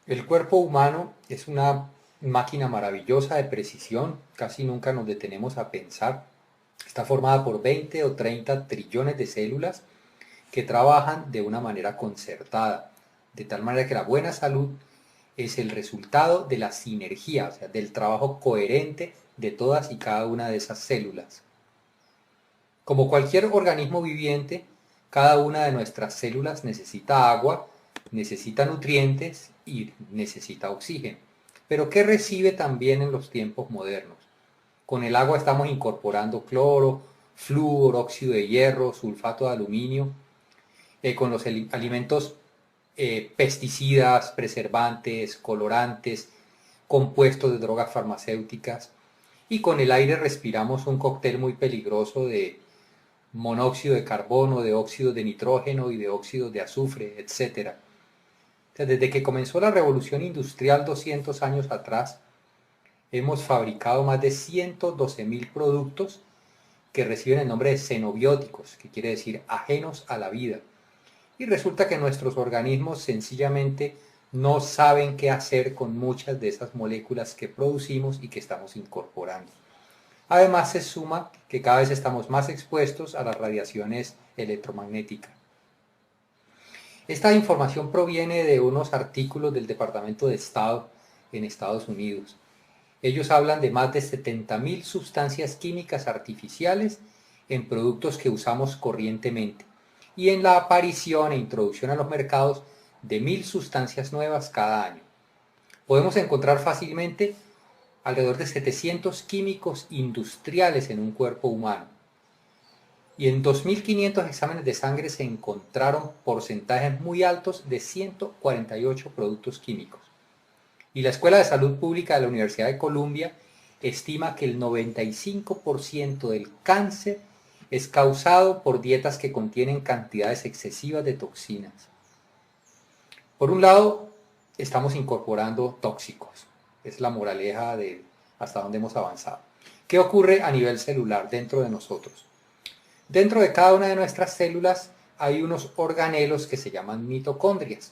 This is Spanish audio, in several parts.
El cuerpo humano es una máquina maravillosa de precisión, casi nunca nos detenemos a pensar. Está formada por 20 o 30 trillones de células que trabajan de una manera concertada, de tal manera que la buena salud es el resultado de la sinergia, o sea, del trabajo coherente de todas y cada una de esas células. Como cualquier organismo viviente, cada una de nuestras células necesita agua, necesita nutrientes y necesita oxígeno. Pero ¿qué recibe también en los tiempos modernos? Con el agua estamos incorporando cloro, flúor, óxido de hierro, sulfato de aluminio. Con los alimentos, pesticidas, preservantes, colorantes, compuestos de drogas farmacéuticas. Y con el aire respiramos un cóctel muy peligroso de monóxido de carbono, de óxido de nitrógeno y de óxido de azufre, etc. Desde que comenzó la revolución industrial 200 años atrás, hemos fabricado más de 112.000 productos que reciben el nombre de xenobióticos, que quiere decir ajenos a la vida. Y resulta que nuestros organismos sencillamente no saben qué hacer con muchas de esas moléculas que producimos y que estamos incorporando. Además se suma que cada vez estamos más expuestos a las radiaciones electromagnéticas. Esta información proviene de unos artículos del Departamento de Estado en Estados Unidos. Ellos hablan de más de 70.000 sustancias químicas artificiales en productos que usamos corrientemente y en la aparición e introducción a los mercados de 1.000 sustancias nuevas cada año. Podemos encontrar fácilmente alrededor de 700 químicos industriales en un cuerpo humano. Y en 2.500 exámenes de sangre se encontraron porcentajes muy altos de 148 productos químicos. Y la Escuela de Salud Pública de la Universidad de Columbia estima que el 95% del cáncer es causado por dietas que contienen cantidades excesivas de toxinas. Por un lado, estamos incorporando tóxicos. Es la moraleja de hasta dónde hemos avanzado. ¿Qué ocurre a nivel celular dentro de nosotros? Dentro de cada una de nuestras células hay unos organelos que se llaman mitocondrias.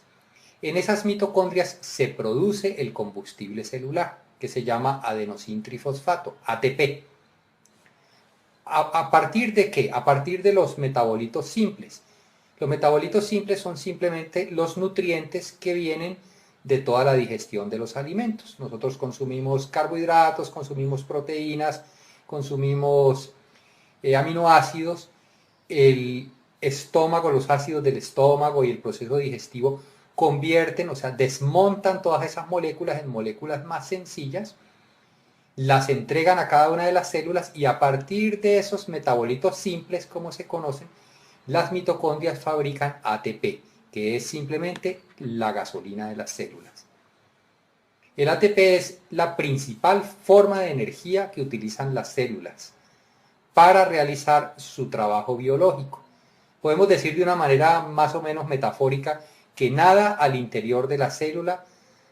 En esas mitocondrias se produce el combustible celular, que se llama adenosíntrifosfato, ATP. ¿A partir de qué? A partir de los metabolitos simples. Los metabolitos simples son simplemente los nutrientes que vienen de toda la digestión de los alimentos. Nosotros consumimos carbohidratos, consumimos proteínas, consumimos aminoácidos. El estómago, los ácidos del estómago y el proceso digestivo convierten, o sea, desmontan todas esas moléculas en moléculas más sencillas, las entregan a cada una de las células y a partir de esos metabolitos simples, como se conocen, las mitocondrias fabrican ATP, que es simplemente la gasolina de las células. El ATP es la principal forma de energía que utilizan las células para realizar su trabajo biológico. Podemos decir de una manera más o menos metafórica que nada al interior de la célula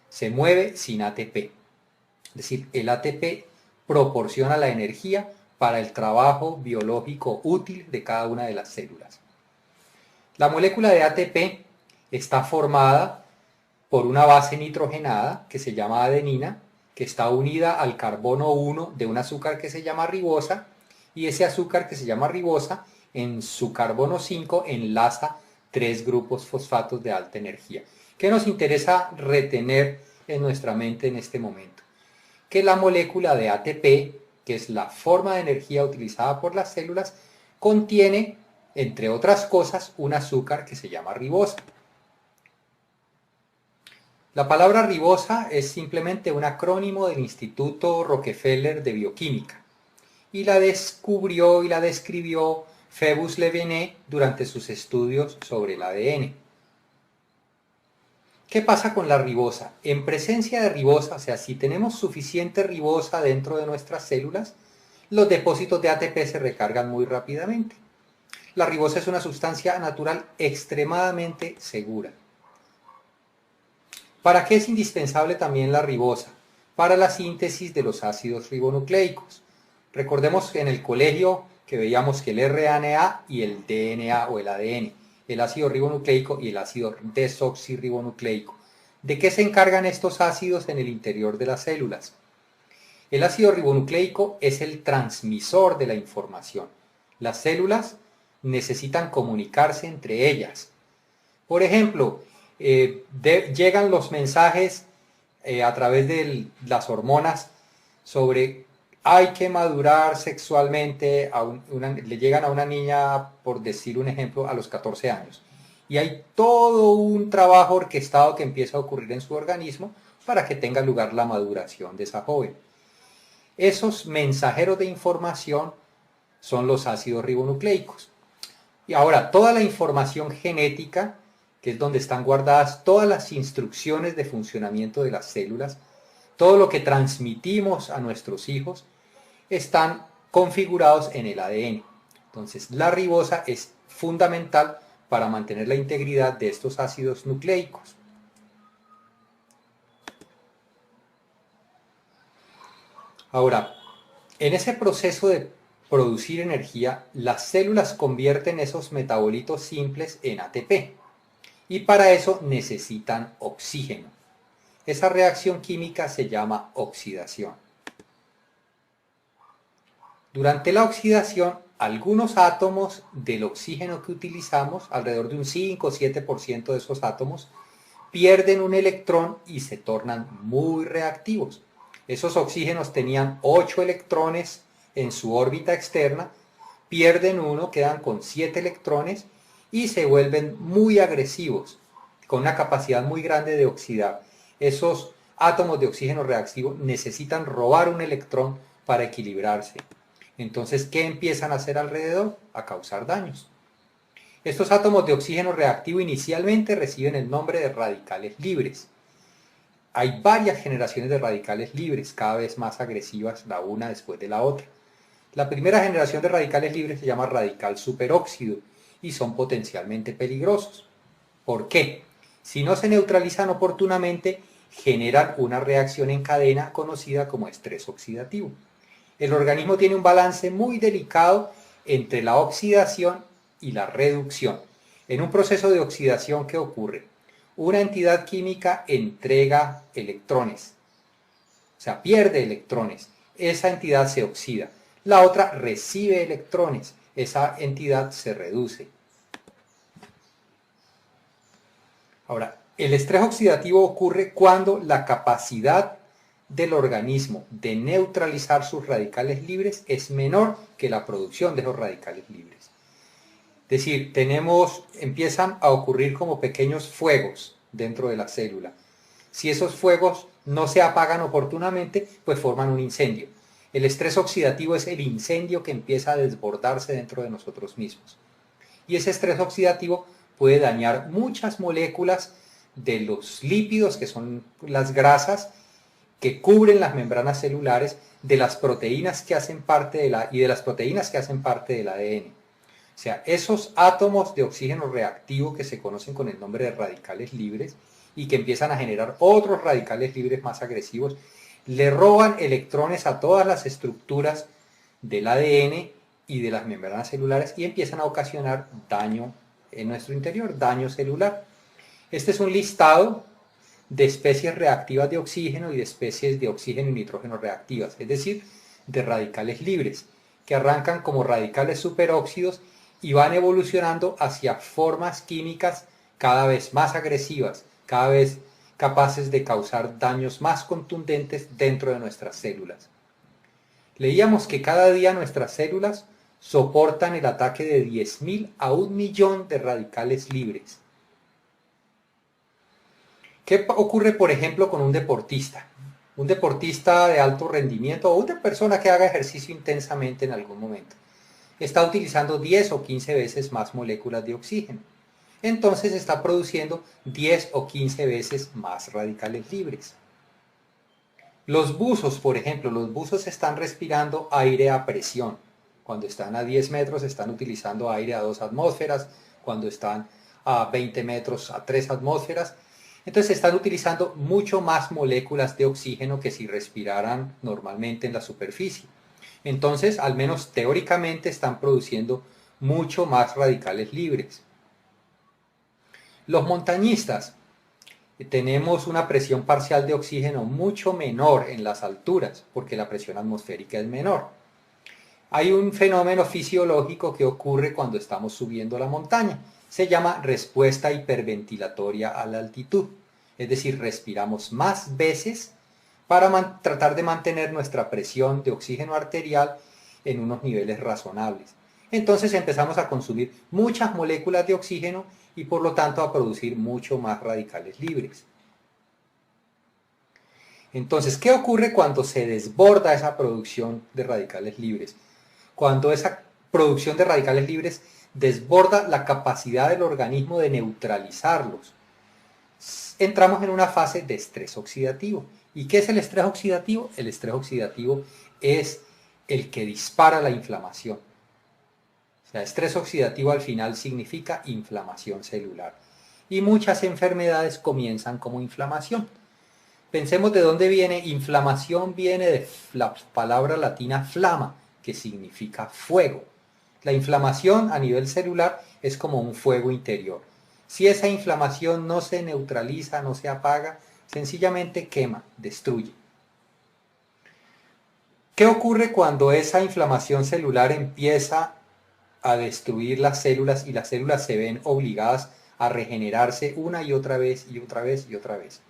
se mueve sin ATP. Es decir, el ATP proporciona la energía para el trabajo biológico útil de cada una de las células. La molécula de ATP está formada por una base nitrogenada que se llama adenina, que está unida al carbono 1 de un azúcar que se llama ribosa, y ese azúcar que se llama ribosa en su carbono 5 enlaza 3 grupos fosfatos de alta energía. ¿Qué nos interesa retener en nuestra mente en este momento? Que la molécula de ATP, que es la forma de energía utilizada por las células, contiene, entre otras cosas, un azúcar que se llama ribosa. La palabra ribosa es simplemente un acrónimo del Instituto Rockefeller de Bioquímica y la descubrió y la describió Phoebus Lejeune durante sus estudios sobre el ADN. ¿Qué pasa con la ribosa? En presencia de ribosa, o sea, si tenemos suficiente ribosa dentro de nuestras células, los depósitos de ATP se recargan muy rápidamente. La ribosa es una sustancia natural extremadamente segura. ¿Para qué es indispensable también la ribosa? Para la síntesis de los ácidos ribonucleicos. Recordemos en el colegio que veíamos que el RNA y el DNA o el ADN, el ácido ribonucleico y el ácido desoxirribonucleico. ¿De qué se encargan estos ácidos en el interior de las células? El ácido ribonucleico es el transmisor de la información. Las células necesitan comunicarse entre ellas. Por ejemplo, llegan los mensajes a través de las hormonas sobre hay que madurar sexualmente, le llegan a una niña, por decir un ejemplo, a los 14 años. Y hay todo un trabajo orquestado que empieza a ocurrir en su organismo para que tenga lugar la maduración de esa joven. Esos mensajeros de información son los ácidos ribonucleicos. Y ahora, toda la información genética, que es donde están guardadas todas las instrucciones de funcionamiento de las células, todo lo que transmitimos a nuestros hijos, están configurados en el ADN. Entonces, la ribosa es fundamental para mantener la integridad de estos ácidos nucleicos. Ahora, en ese proceso de producir energía, las células convierten esos metabolitos simples en ATP y para eso necesitan oxígeno. Esa reacción química se llama oxidación. Durante la oxidación, algunos átomos del oxígeno que utilizamos, alrededor de un 5 o 7% de esos átomos, pierden un electrón y se tornan muy reactivos. Esos oxígenos tenían 8 electrones en su órbita externa, pierden uno, quedan con 7 electrones y se vuelven muy agresivos, con una capacidad muy grande de oxidar. Esos átomos de oxígeno reactivo necesitan robar un electrón para equilibrarse. Entonces, ¿qué empiezan a hacer alrededor? A causar daños. Estos átomos de oxígeno reactivo inicialmente reciben el nombre de radicales libres. Hay varias generaciones de radicales libres, cada vez más agresivas la una después de la otra. La primera generación de radicales libres se llama radical superóxido y son potencialmente peligrosos. ¿Por qué? Si no se neutralizan oportunamente, generan una reacción en cadena conocida como estrés oxidativo. El organismo tiene un balance muy delicado entre la oxidación y la reducción. En un proceso de oxidación, ¿qué ocurre? Una entidad química entrega electrones, o sea, pierde electrones. Esa entidad se oxida. La otra recibe electrones. Esa entidad se reduce. Ahora, el estrés oxidativo ocurre cuando la capacidad del organismo de neutralizar sus radicales libres es menor que la producción de esos radicales libres. Es decir, empiezan a ocurrir como pequeños fuegos dentro de la célula. Si esos fuegos no se apagan oportunamente, pues forman un incendio. El estrés oxidativo es el incendio que empieza a desbordarse dentro de nosotros mismos. Y ese estrés oxidativo puede dañar muchas moléculas de los lípidos, que son las grasas, que cubren las membranas celulares, de las proteínas que hacen parte y de las proteínas que hacen parte del ADN. O sea, esos átomos de oxígeno reactivo que se conocen con el nombre de radicales libres y que empiezan a generar otros radicales libres más agresivos, le roban electrones a todas las estructuras del ADN y de las membranas celulares y empiezan a ocasionar daño en nuestro interior, daño celular. Este es un listado de especies reactivas de oxígeno y de especies de oxígeno y nitrógeno reactivas, es decir, de radicales libres, que arrancan como radicales superóxidos y van evolucionando hacia formas químicas cada vez más agresivas, cada vez capaces de causar daños más contundentes dentro de nuestras células. Leíamos que cada día nuestras células soportan el ataque de 10.000 a 1.000.000 de radicales libres. ¿Qué ocurre, por ejemplo, con un deportista? Un deportista de alto rendimiento o una persona que haga ejercicio intensamente en algún momento. Está utilizando 10 o 15 veces más moléculas de oxígeno. Entonces está produciendo 10 o 15 veces más radicales libres. Los buzos, por ejemplo, los buzos están respirando aire a presión. Cuando están a 10 metros están utilizando aire a 2 atmósferas, cuando están a 20 metros a 3 atmósferas. Entonces están utilizando mucho más moléculas de oxígeno que si respiraran normalmente en la superficie. Entonces, al menos teóricamente, están produciendo mucho más radicales libres. Los montañistas tenemos una presión parcial de oxígeno mucho menor en las alturas, porque la presión atmosférica es menor. Hay un fenómeno fisiológico que ocurre cuando estamos subiendo la montaña. Se llama respuesta hiperventilatoria a la altitud. Es decir, respiramos más veces para tratar de mantener nuestra presión de oxígeno arterial en unos niveles razonables. Entonces empezamos a consumir muchas moléculas de oxígeno y por lo tanto a producir mucho más radicales libres. Entonces, ¿qué ocurre cuando se desborda esa producción de radicales libres? Cuando esa producción de radicales libres desborda la capacidad del organismo de neutralizarlos, entramos en una fase de estrés oxidativo. ¿Y qué es el estrés oxidativo? El estrés oxidativo es el que dispara la inflamación. O sea, estrés oxidativo al final significa inflamación celular. Y muchas enfermedades comienzan como inflamación. Pensemos de dónde viene. Inflamación viene de la palabra latina flama, que significa fuego. La inflamación a nivel celular es como un fuego interior. Si esa inflamación no se neutraliza, no se apaga, sencillamente quema, destruye. ¿Qué ocurre cuando esa inflamación celular empieza a destruir las células y las células se ven obligadas a regenerarse una y otra vez y otra vez y otra vez?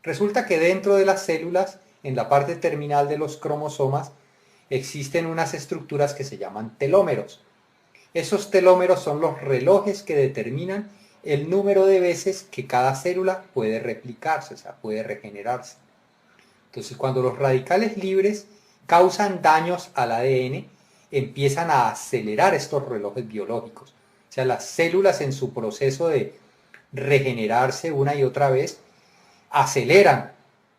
Resulta que dentro de las células, en la parte terminal de los cromosomas, existen unas estructuras que se llaman telómeros. Esos telómeros son los relojes que determinan el número de veces que cada célula puede replicarse, o sea, puede regenerarse. Entonces, cuando los radicales libres causan daños al ADN, empiezan a acelerar estos relojes biológicos. O sea, las células en su proceso de regenerarse una y otra vez, aceleran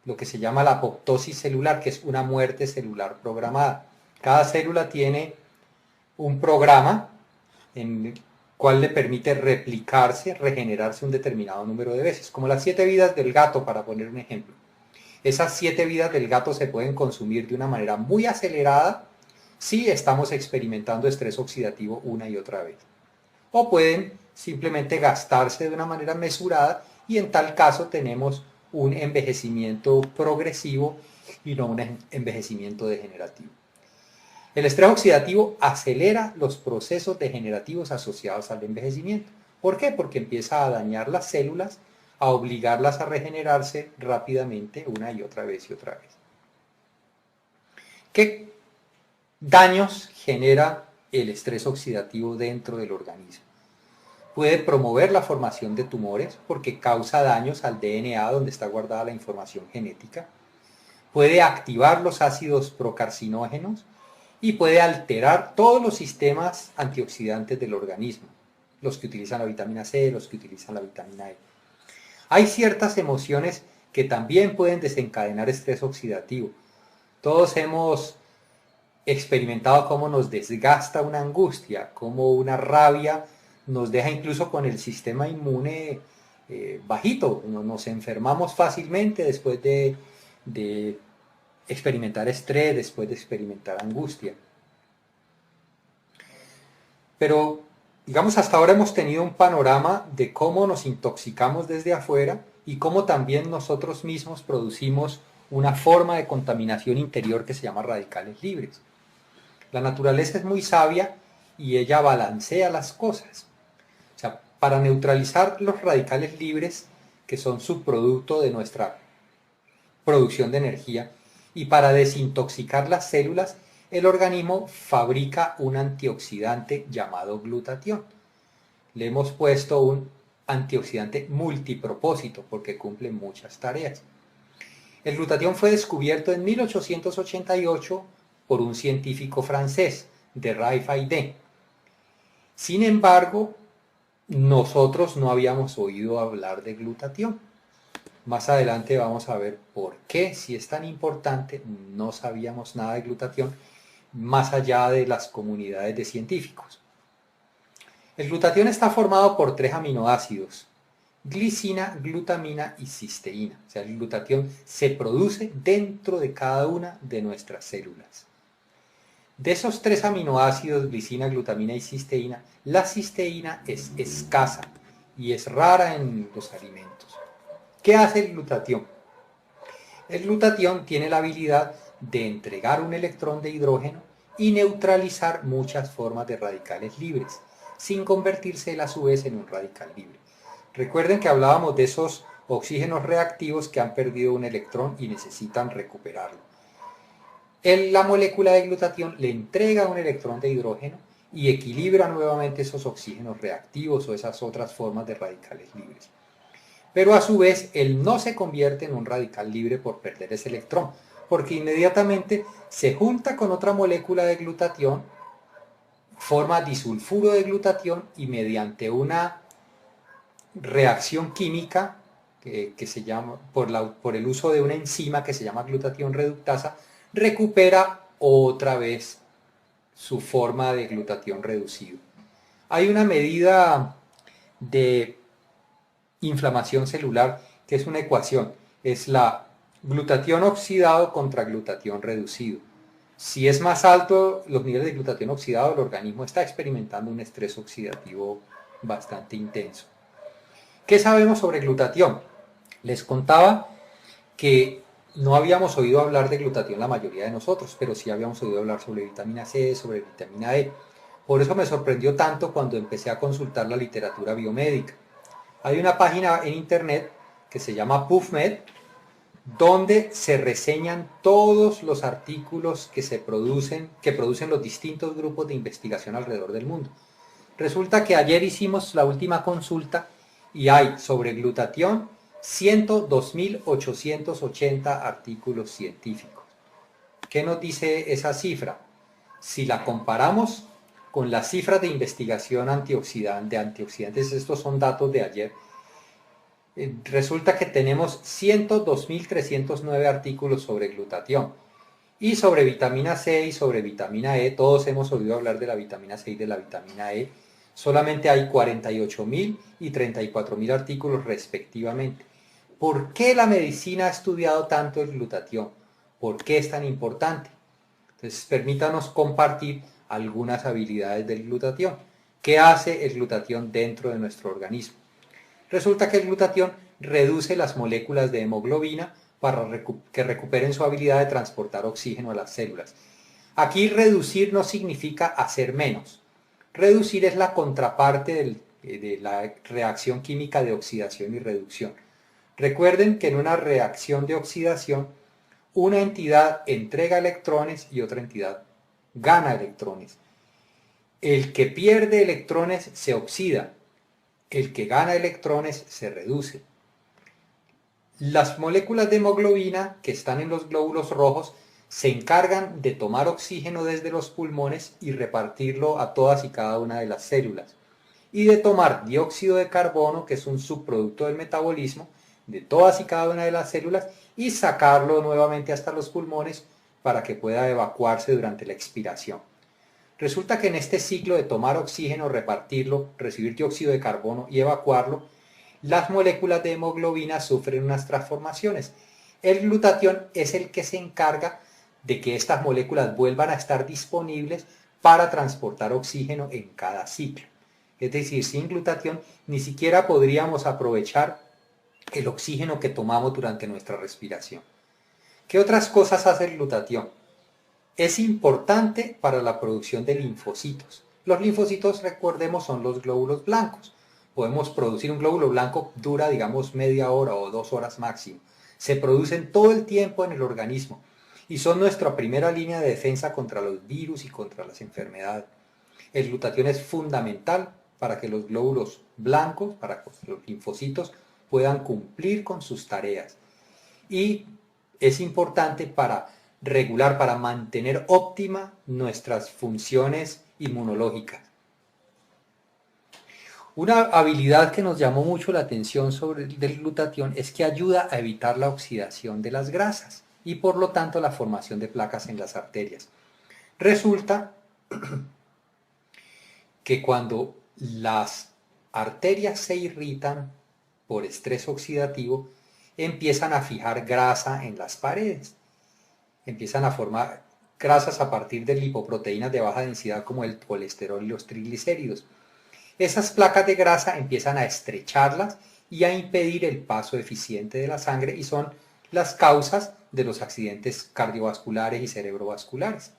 lo que se llama la apoptosis celular, que es una muerte celular programada. Cada célula tiene un programa en el cual le permite replicarse, regenerarse un determinado número de veces, como las 7 vidas del gato, para poner un ejemplo. Esas 7 vidas del gato se pueden consumir de una manera muy acelerada si estamos experimentando estrés oxidativo una y otra vez. O pueden simplemente gastarse de una manera mesurada y en tal caso tenemos un envejecimiento progresivo y no un envejecimiento degenerativo. El estrés oxidativo acelera los procesos degenerativos asociados al envejecimiento. ¿Por qué? Porque empieza a dañar las células, a obligarlas a regenerarse rápidamente una y otra vez y otra vez. ¿Qué daños genera el estrés oxidativo dentro del organismo? Puede promover la formación de tumores porque causa daños al DNA donde está guardada la información genética. Puede activar los ácidos procarcinógenos y puede alterar todos los sistemas antioxidantes del organismo, los que utilizan la vitamina C, los que utilizan la vitamina E. Hay ciertas emociones que también pueden desencadenar estrés oxidativo. Todos hemos experimentado cómo nos desgasta una angustia, cómo una rabia nos deja incluso con el sistema inmune bajito. Nos enfermamos fácilmente después de experimentar estrés, después de experimentar angustia. Pero, digamos, hasta ahora hemos tenido un panorama de cómo nos intoxicamos desde afuera y cómo también nosotros mismos producimos una forma de contaminación interior que se llama radicales libres. La naturaleza es muy sabia y ella balancea las cosas. O sea, para neutralizar los radicales libres, que son subproducto de nuestra producción de energía, y para desintoxicar las células, el organismo fabrica un antioxidante llamado glutatión. Le hemos puesto un antioxidante multipropósito porque cumple muchas tareas. El glutatión fue descubierto en 1888 por un científico francés, de Raifaide. Sin embargo, nosotros no habíamos oído hablar de glutatión. Más adelante vamos a ver por qué, si es tan importante, no sabíamos nada de glutatión, más allá de las comunidades de científicos. El glutatión está formado por 3 aminoácidos: glicina, glutamina y cisteína. O sea, el glutatión se produce dentro de cada una de nuestras células. De esos 3 aminoácidos, glicina, glutamina y cisteína, la cisteína es escasa y es rara en los alimentos. ¿Qué hace el glutatión? El glutatión tiene la habilidad de entregar un electrón de hidrógeno y neutralizar muchas formas de radicales libres, sin convertirse él a su vez en un radical libre. Recuerden que hablábamos de esos oxígenos reactivos que han perdido un electrón y necesitan recuperarlo. La molécula de glutatión le entrega un electrón de hidrógeno y equilibra nuevamente esos oxígenos reactivos o esas otras formas de radicales libres. Pero a su vez, él no se convierte en un radical libre por perder ese electrón, porque inmediatamente se junta con otra molécula de glutatión, forma disulfuro de glutatión y mediante una reacción química que se llama, por el uso de una enzima que se llama glutatión reductasa, recupera otra vez su forma de glutatión reducido. Hay una medida de inflamación celular que es una ecuación, es la glutatión oxidado contra glutatión reducido. Si es más alto los niveles de glutatión oxidado, el organismo está experimentando un estrés oxidativo bastante intenso. ¿Qué sabemos sobre glutatión? Les contaba que no habíamos oído hablar de glutatión la mayoría de nosotros, pero sí habíamos oído hablar sobre vitamina C, sobre vitamina E. Por eso me sorprendió tanto cuando empecé a consultar la literatura biomédica. Hay una página en internet que se llama PubMed, donde se reseñan todos los artículos que producen los distintos grupos de investigación alrededor del mundo. Resulta que ayer hicimos la última consulta y hay sobre glutatión 102.880 artículos científicos. ¿Qué nos dice esa cifra? Si la comparamos con las cifras de investigación de antioxidantes, estos son datos de ayer, resulta que tenemos 102.309 artículos sobre glutatión. Y sobre vitamina C y sobre vitamina E, todos hemos oído hablar de la vitamina C y de la vitamina E, solamente hay 48.000 y 34.000 artículos respectivamente. ¿Por qué la medicina ha estudiado tanto el glutatión? ¿Por qué es tan importante? Entonces, permítanos compartir algunas habilidades del glutatión. ¿Qué hace el glutatión dentro de nuestro organismo? Resulta que el glutatión reduce las moléculas de hemoglobina para que recuperen su habilidad de transportar oxígeno a las células. Aquí reducir no significa hacer menos. Reducir es la contraparte de la reacción química de oxidación y reducción. Recuerden que en una reacción de oxidación, una entidad entrega electrones y otra entidad gana electrones. El que pierde electrones se oxida, el que gana electrones se reduce. Las moléculas de hemoglobina que están en los glóbulos rojos se encargan de tomar oxígeno desde los pulmones y repartirlo a todas y cada una de las células, y de tomar dióxido de carbono, que es un subproducto del metabolismo, de todas y cada una de las células y sacarlo nuevamente hasta los pulmones para que pueda evacuarse durante la expiración. Resulta que en este ciclo de tomar oxígeno, repartirlo, recibir dióxido de carbono y evacuarlo, las moléculas de hemoglobina sufren unas transformaciones. El glutatión es el que se encarga de que estas moléculas vuelvan a estar disponibles para transportar oxígeno en cada ciclo. Es decir, sin glutatión ni siquiera podríamos aprovechar el oxígeno que tomamos durante nuestra respiración. ¿Qué otras cosas hace el glutatión? Es importante para la producción de linfocitos. Los linfocitos, recordemos, son los glóbulos blancos. Podemos producir un glóbulo blanco, dura digamos media hora o 2 horas máximo. Se producen todo el tiempo en el organismo y son nuestra primera línea de defensa contra los virus y contra las enfermedades. El glutatión es fundamental para que los glóbulos blancos, para que los linfocitos puedan cumplir con sus tareas. Y es importante para regular, para mantener óptima nuestras funciones inmunológicas. Una habilidad que nos llamó mucho la atención sobre el glutatión es que ayuda a evitar la oxidación de las grasas y por lo tanto la formación de placas en las arterias. Resulta que cuando las arterias se irritan por estrés oxidativo, empiezan a fijar grasa en las paredes. Empiezan a formar grasas a partir de lipoproteínas de baja densidad como el colesterol y los triglicéridos. Esas placas de grasa empiezan a estrecharlas y a impedir el paso eficiente de la sangre y son las causas de los accidentes cardiovasculares y cerebrovasculares.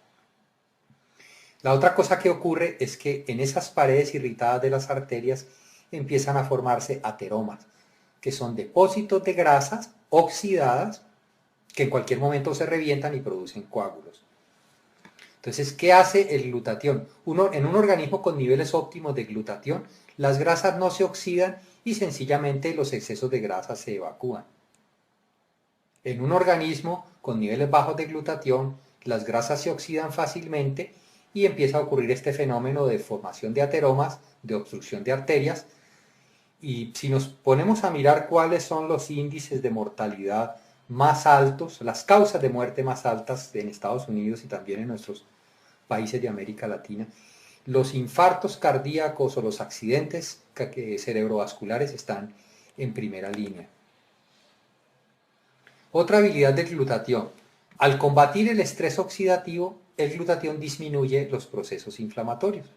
La otra cosa que ocurre es que en esas paredes irritadas de las arterias empiezan a formarse ateromas, que son depósitos de grasas oxidadas que en cualquier momento se revientan y producen coágulos. Entonces, ¿qué hace el glutatión? En un organismo con niveles óptimos de glutatión, las grasas no se oxidan y sencillamente los excesos de grasa se evacúan. En un organismo con niveles bajos de glutatión, las grasas se oxidan fácilmente y empieza a ocurrir este fenómeno de formación de ateromas, de obstrucción de arterias. Y si nos ponemos a mirar cuáles son los índices de mortalidad más altos, las causas de muerte más altas en Estados Unidos y también en nuestros países de América Latina, los infartos cardíacos o los accidentes cerebrovasculares están en primera línea. Otra habilidad del glutatión. Al combatir el estrés oxidativo, el glutatión disminuye los procesos inflamatorios.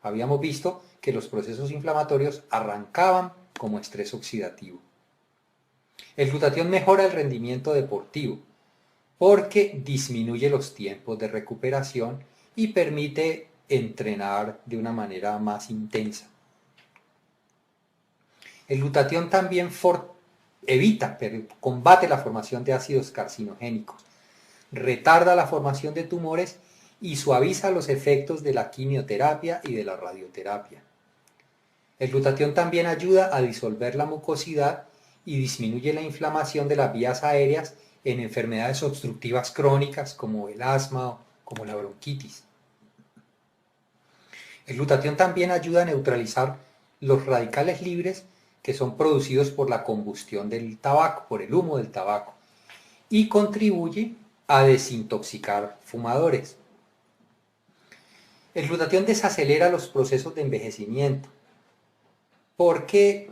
Habíamos visto que los procesos inflamatorios arrancaban como estrés oxidativo. El glutatión mejora el rendimiento deportivo porque disminuye los tiempos de recuperación y permite entrenar de una manera más intensa. El glutatión también combate la formación de ácidos carcinogénicos, retarda la formación de tumores y suaviza los efectos de la quimioterapia y de la radioterapia. El glutatión también ayuda a disolver la mucosidad y disminuye la inflamación de las vías aéreas en enfermedades obstructivas crónicas como el asma o como la bronquitis. El glutatión también ayuda a neutralizar los radicales libres que son producidos por la combustión del tabaco, por el humo del tabaco, y contribuye a desintoxicar fumadores. El glutatión desacelera los procesos de envejecimiento porque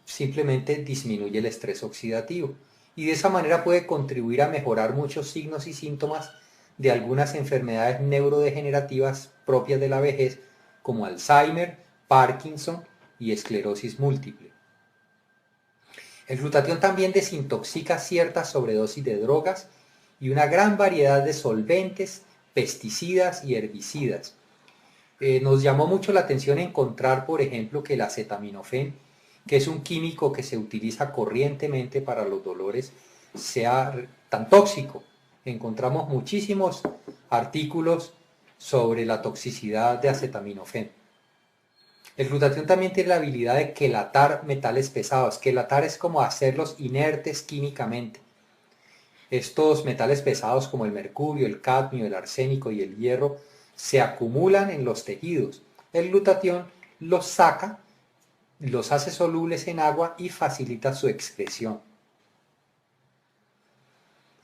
simplemente disminuye el estrés oxidativo y de esa manera puede contribuir a mejorar muchos signos y síntomas de algunas enfermedades neurodegenerativas propias de la vejez como Alzheimer, Parkinson y esclerosis múltiple. El glutatión también desintoxica ciertas sobredosis de drogas y una gran variedad de solventes, pesticidas y herbicidas. Nos llamó mucho la atención encontrar, por ejemplo, que el acetaminofén, que es un químico que se utiliza corrientemente para los dolores, sea tan tóxico. Encontramos muchísimos artículos sobre la toxicidad de acetaminofén. El glutatión también tiene la habilidad de quelatar metales pesados. Quelatar es como hacerlos inertes químicamente. Estos metales pesados como el mercurio, el cadmio, el arsénico y el hierro se acumulan en los tejidos. El glutatión los saca, los hace solubles en agua y facilita su excreción.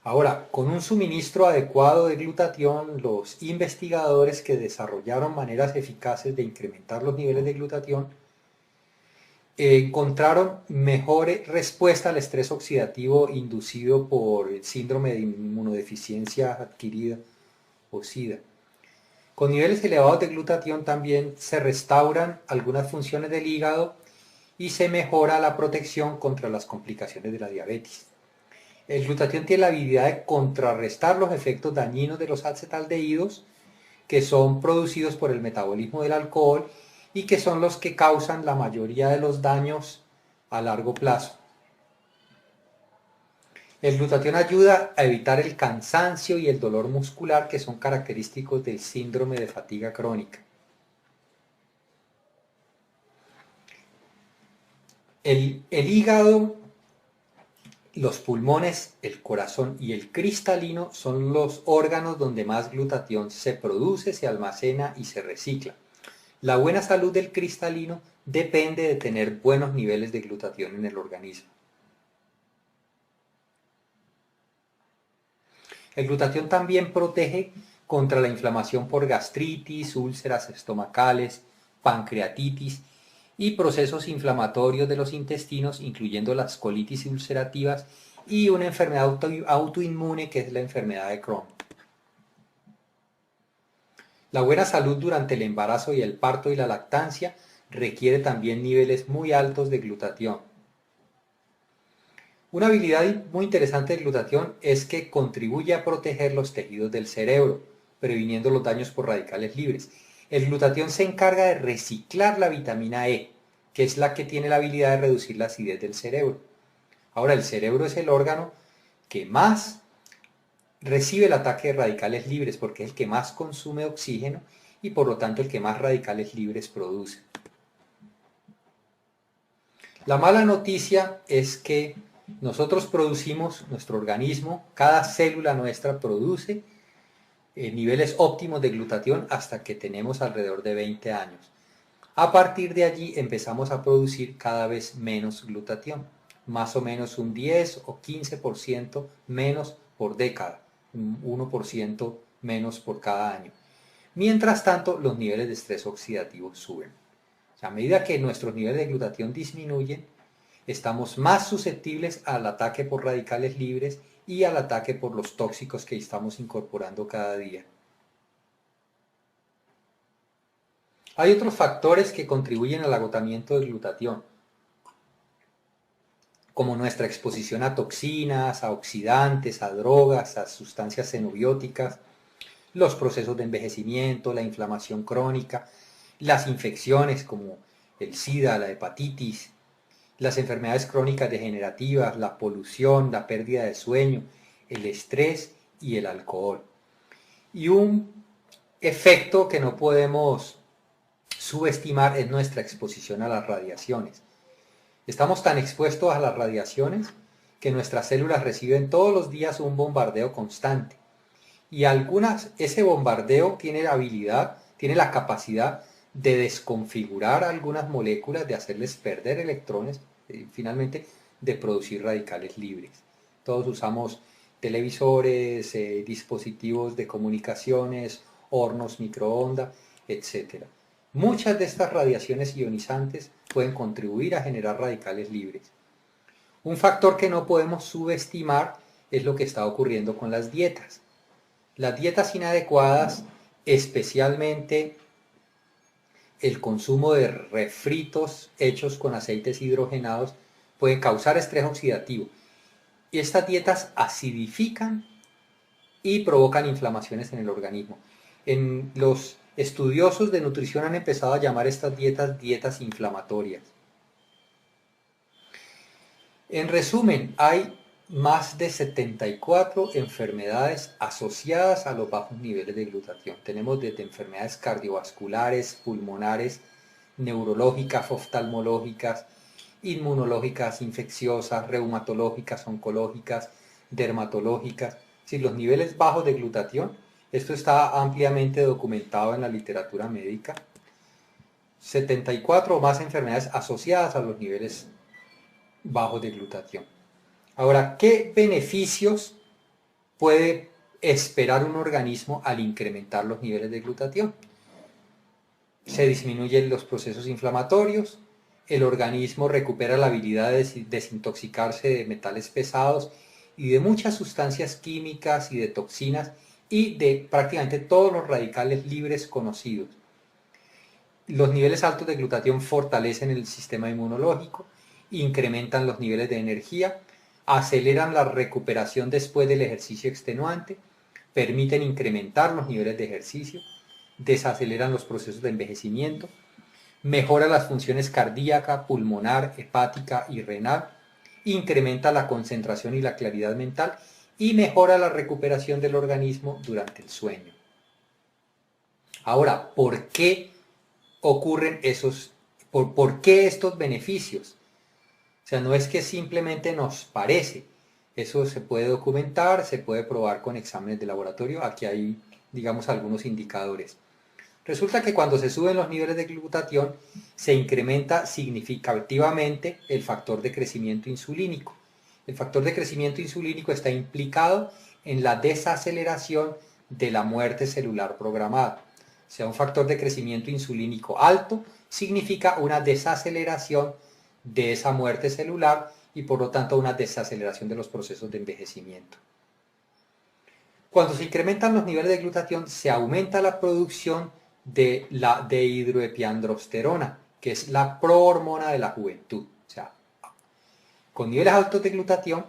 Ahora, con un suministro adecuado de glutatión, los investigadores que desarrollaron maneras eficaces de incrementar los niveles de glutatión encontraron mejor respuesta al estrés oxidativo inducido por el síndrome de inmunodeficiencia adquirida o SIDA. Con niveles elevados de glutatión también se restauran algunas funciones del hígado y se mejora la protección contra las complicaciones de la diabetes. El glutatión tiene la habilidad de contrarrestar los efectos dañinos de los acetaldehídos que son producidos por el metabolismo del alcohol y que son los que causan la mayoría de los daños a largo plazo. El glutatión ayuda a evitar el cansancio y el dolor muscular que son característicos del síndrome de fatiga crónica. El hígado, los pulmones, el corazón y el cristalino son los órganos donde más glutatión se produce, se almacena y se recicla. La buena salud del cristalino depende de tener buenos niveles de glutatión en el organismo. El glutatión también protege contra la inflamación por gastritis, úlceras estomacales, pancreatitis y procesos inflamatorios de los intestinos, incluyendo las colitis ulcerativas y una enfermedad autoinmune que es la enfermedad de Crohn. La buena salud durante el embarazo y el parto y la lactancia requiere también niveles muy altos de glutatión. Una habilidad muy interesante del glutatión es que contribuye a proteger los tejidos del cerebro, previniendo los daños por radicales libres. El glutatión se encarga de reciclar la vitamina E, que es la que tiene la habilidad de reducir la acidez del cerebro. Ahora, el cerebro es el órgano que más recibe el ataque de radicales libres porque es el que más consume oxígeno y por lo tanto el que más radicales libres produce. La mala noticia es que nosotros producimos, nuestro organismo, cada célula nuestra produce niveles óptimos de glutatión hasta que tenemos alrededor de 20 años. A partir de allí empezamos a producir cada vez menos glutatión, más o menos un 10 o 15% menos por década, un 1% menos por cada año. Mientras tanto, los niveles de estrés oxidativo suben. A medida que nuestros niveles de glutatión disminuyen, estamos más susceptibles al ataque por radicales libres y al ataque por los tóxicos que estamos incorporando cada día. Hay otros factores que contribuyen al agotamiento del glutatión, como nuestra exposición a toxinas, a oxidantes, a drogas, a sustancias xenobióticas, los procesos de envejecimiento, la inflamación crónica, las infecciones como el SIDA, la hepatitis, las enfermedades crónicas degenerativas, la polución, la pérdida de sueño, el estrés y el alcohol. Y un efecto que no podemos subestimar es nuestra exposición a las radiaciones. Estamos tan expuestos a las radiaciones que nuestras células reciben todos los días un bombardeo constante. Y ese bombardeo tiene la capacidad de desconfigurar algunas moléculas, de hacerles perder electrones, finalmente de producir radicales libres. Todos usamos televisores, dispositivos de comunicaciones, hornos microondas, etc. Muchas de estas radiaciones ionizantes pueden contribuir a generar radicales libres. Un factor que no podemos subestimar es lo que está ocurriendo con las dietas. Las dietas inadecuadas, especialmente el consumo de refritos hechos con aceites hidrogenados, pueden causar estrés oxidativo. Y estas dietas acidifican y provocan inflamaciones en el organismo. Los estudiosos de nutrición han empezado a llamar estas dietas inflamatorias. En resumen, hay más de 74 enfermedades asociadas a los bajos niveles de glutatión. Tenemos desde enfermedades cardiovasculares, pulmonares, neurológicas, oftalmológicas, inmunológicas, infecciosas, reumatológicas, oncológicas, dermatológicas. Si los niveles bajos de glutatión, esto está ampliamente documentado en la literatura médica, 74 o más enfermedades asociadas a los niveles bajos de glutatión. Ahora, ¿qué beneficios puede esperar un organismo al incrementar los niveles de glutatión? Se disminuyen los procesos inflamatorios, el organismo recupera la habilidad de desintoxicarse de metales pesados y de muchas sustancias químicas y de toxinas y de prácticamente todos los radicales libres conocidos. Los niveles altos de glutatión fortalecen el sistema inmunológico, incrementan los niveles de energía, aceleran la recuperación después del ejercicio extenuante, permiten incrementar los niveles de ejercicio, desaceleran los procesos de envejecimiento, mejora las funciones cardíaca, pulmonar, hepática y renal, incrementa la concentración y la claridad mental y mejora la recuperación del organismo durante el sueño. Ahora, ¿por qué ocurren por qué estos beneficios? O sea, no es que simplemente nos parece, eso se puede documentar, se puede probar con exámenes de laboratorio, aquí hay, digamos, algunos indicadores. Resulta que cuando se suben los niveles de glutatión, se incrementa significativamente el factor de crecimiento insulínico. El factor de crecimiento insulínico está implicado en la desaceleración de la muerte celular programada. O sea, un factor de crecimiento insulínico alto significa una desaceleración de esa muerte celular y por lo tanto una desaceleración de los procesos de envejecimiento. Cuando se incrementan los niveles de glutatión, se aumenta la producción de la dehidroepiandrosterona, que es la prohormona de la juventud. O sea, Con niveles altos de glutatión,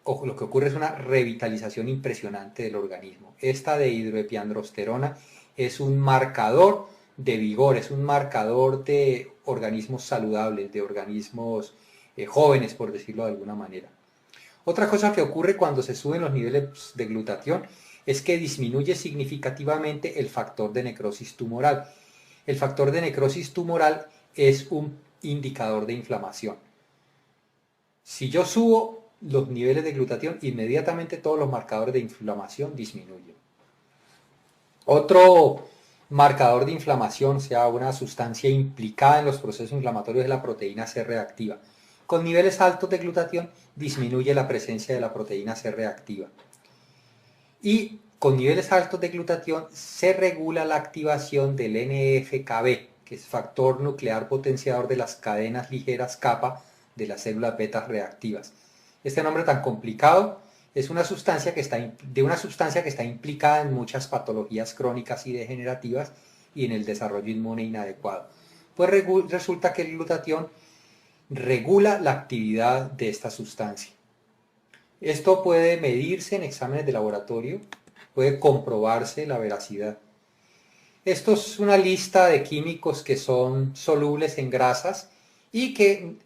lo que ocurre es una revitalización impresionante del organismo. Esta dehidroepiandrosterona es un marcador de vigor, es un marcador de organismos saludables, de organismos jóvenes, por decirlo de alguna manera. Otra cosa que ocurre cuando se suben los niveles de glutatión es que disminuye significativamente el factor de necrosis tumoral. El factor de necrosis tumoral es un indicador de inflamación. Si yo subo los niveles de glutatión, inmediatamente todos los marcadores de inflamación disminuyen. Otro marcador de inflamación, o sea, una sustancia implicada en los procesos inflamatorios, es la proteína C reactiva. Con niveles altos de glutatión disminuye la presencia de la proteína C reactiva. Y con niveles altos de glutatión se regula la activación del NF-κB, que es factor nuclear potenciador de las cadenas ligeras kappa de las células beta reactivas. Este nombre tan complicado es una sustancia que está implicada en muchas patologías crónicas y degenerativas y en el desarrollo inmune inadecuado. Pues resulta que el glutatión regula la actividad de esta sustancia. Esto puede medirse en exámenes de laboratorio, puede comprobarse la veracidad. Esto es una lista de químicos que son solubles en grasas y que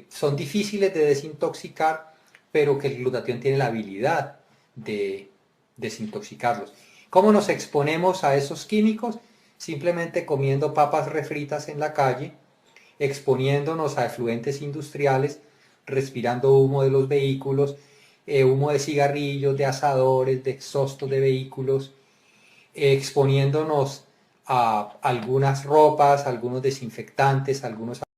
son difíciles de desintoxicar, pero que el glutatión tiene la habilidad de desintoxicarlos. ¿Cómo nos exponemos a esos químicos? Simplemente comiendo papas refritas en la calle, exponiéndonos a efluentes industriales, respirando humo de los vehículos, humo de cigarrillos, de asadores, de exhaustos de vehículos, exponiéndonos a algunas ropas, algunos desinfectantes, algunos